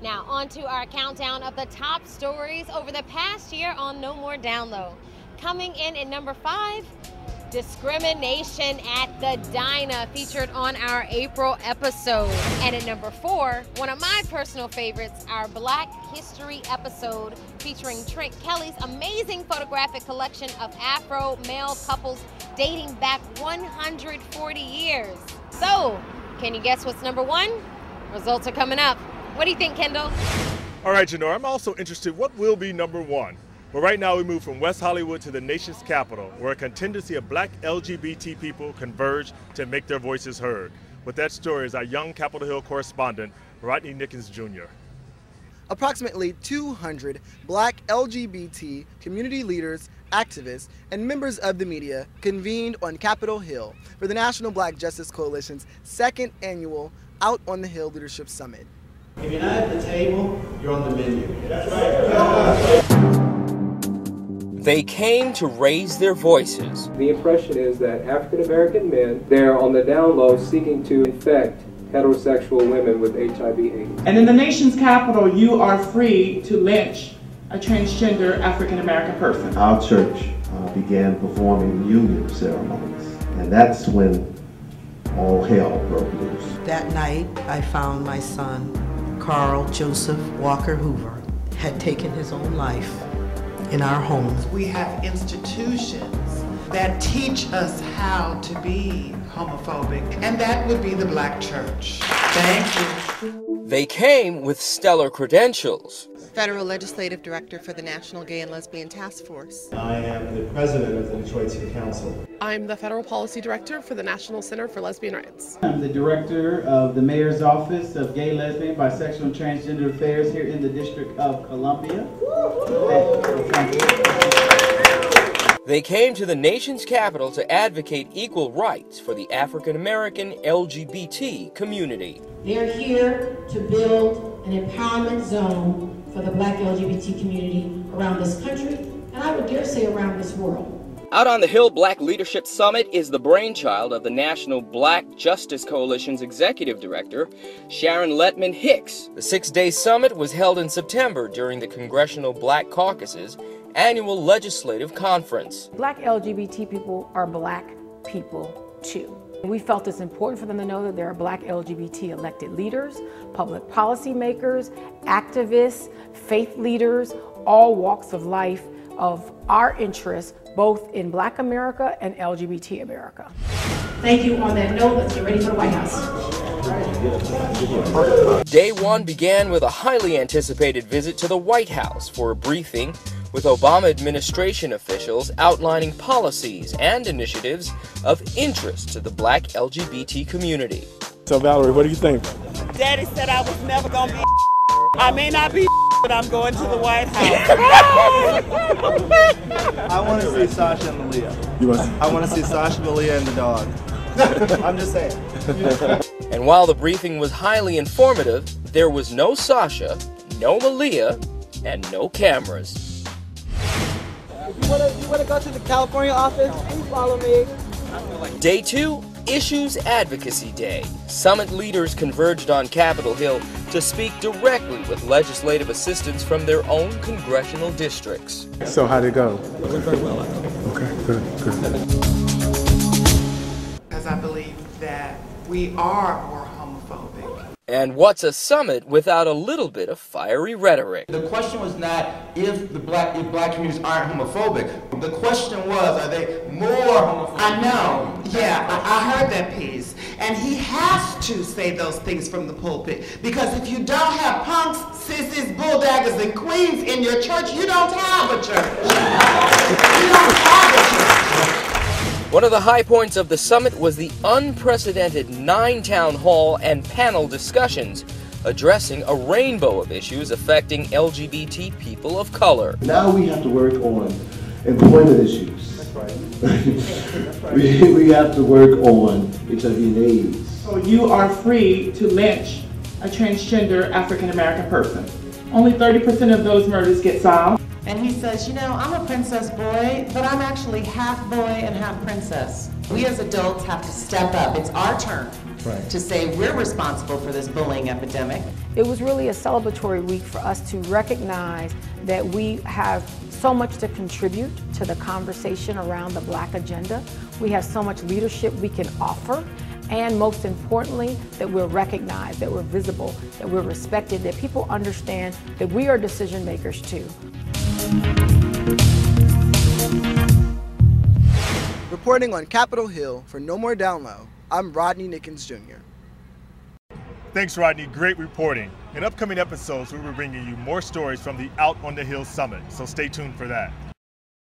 Now on to our countdown of the top stories over the past year on No More Down Low. Coming in at number 5, discrimination at the diner, featured on our April episode. And at number 4, one of my personal favorites, our Black History episode featuring Trent Kelly's amazing photographic collection of Afro male couples dating back 140 years. So, can you guess what's number 1? Results are coming up. What do you think, Kendall? All right, Janora, I'm also interested what will be number 1. But right now we move from West Hollywood to the nation's capital, where a contingency of Black LGBT people converge to make their voices heard. With that story is our young Capitol Hill correspondent, Rodney Nickens Jr. Approximately 200 Black LGBT community leaders, activists, and members of the media convened on Capitol Hill for the National Black Justice Coalition's 2nd annual Out on the Hill Leadership Summit. If you're not at the table, you're on the menu. That's right. They came to raise their voices. The impression is that African American men, they're on the down low seeking to infect heterosexual women with HIV/AIDS. And in the nation's capital, you are free to lynch a transgender African American person. Our church began performing union ceremonies, and that's when all hell broke loose. That night, I found my son, Carl Joseph Walker Hoover, had taken his own life in our homes. We have institutions that teach us how to be homophobic, and that would be the Black church. Thank you. They came with stellar credentials. Federal Legislative Director for the National Gay and Lesbian Task Force. I am the president of the Detroit City Council. I'm the Federal Policy Director for the National Center for Lesbian Rights. I'm the Director of the Mayor's Office of Gay, Lesbian, Bisexual, and Transgender Affairs here in the District of Columbia. They came to the nation's capital to advocate equal rights for the African American LGBT community. They're here to build an empowerment zone for the Black LGBT community around this country, and I would dare say around this world. Out on the Hill Black Leadership Summit is the brainchild of the National Black Justice Coalition's Executive Director, Sharon Letman Hicks. The 6-day summit was held in September during the Congressional Black Caucus's annual legislative conference. Black LGBT people are Black people too. We felt it's important for them to know that there are Black LGBT elected leaders, public policy makers, activists, faith leaders, all walks of life of our interests, both in Black America and LGBT America. Thank you. On that note, let's get ready for the White House. Day 1 began with a highly anticipated visit to the White House for a briefing with Obama administration officials outlining policies and initiatives of interest to the Black LGBT community. So Valerie, what do you think? Daddy said I was never going to be I may not be but I'm going to the White House. I want to see Sasha and Malia. You want? I want to see Sasha, Malia, and the dog. I'm just saying. And while the briefing was highly informative, there was no Sasha, no Malia, and no cameras. You want to go to the California office? Please follow me. Day 2, Issues Advocacy Day. Summit leaders converged on Capitol Hill to speak directly with legislative assistants from their own congressional districts. So how'd it go? It went very well, I thought. Okay, good. Because I believe that we are more homophobic. And what's a summit without a little bit of fiery rhetoric? The question was not if black communities aren't homophobic. The question was, are they more homophobic? I know. Yeah, I heard that piece. And he has to say those things from the pulpit. Because if you don't have punks, sissies, bulldaggers, and queens in your church, you don't have a church. You don't have a church. One of the high points of the summit was the unprecedented 9 town hall and panel discussions addressing a rainbow of issues affecting LGBT people of color. Now we have to work on employment issues. That's right. We have to work on HIV and AIDS. So you are free to lynch a transgender African American person. Only 30% of those murders get solved. And he says, you know, I'm a princess boy, but I'm actually half boy and half princess. We as adults have to step up. It's our turn to say we're responsible for this bullying epidemic. It was really a celebratory week for us to recognize that we have so much to contribute to the conversation around the Black agenda. We have so much leadership we can offer, and most importantly, that we're recognized, that we're visible, that we're respected, that people understand that we are decision makers too. Reporting on Capitol Hill for No More Down Low, I'm Rodney Nickens Jr. Thanks, Rodney. Great reporting. In upcoming episodes, we will be bringing you more stories from the Out on the Hill Summit, so stay tuned for that.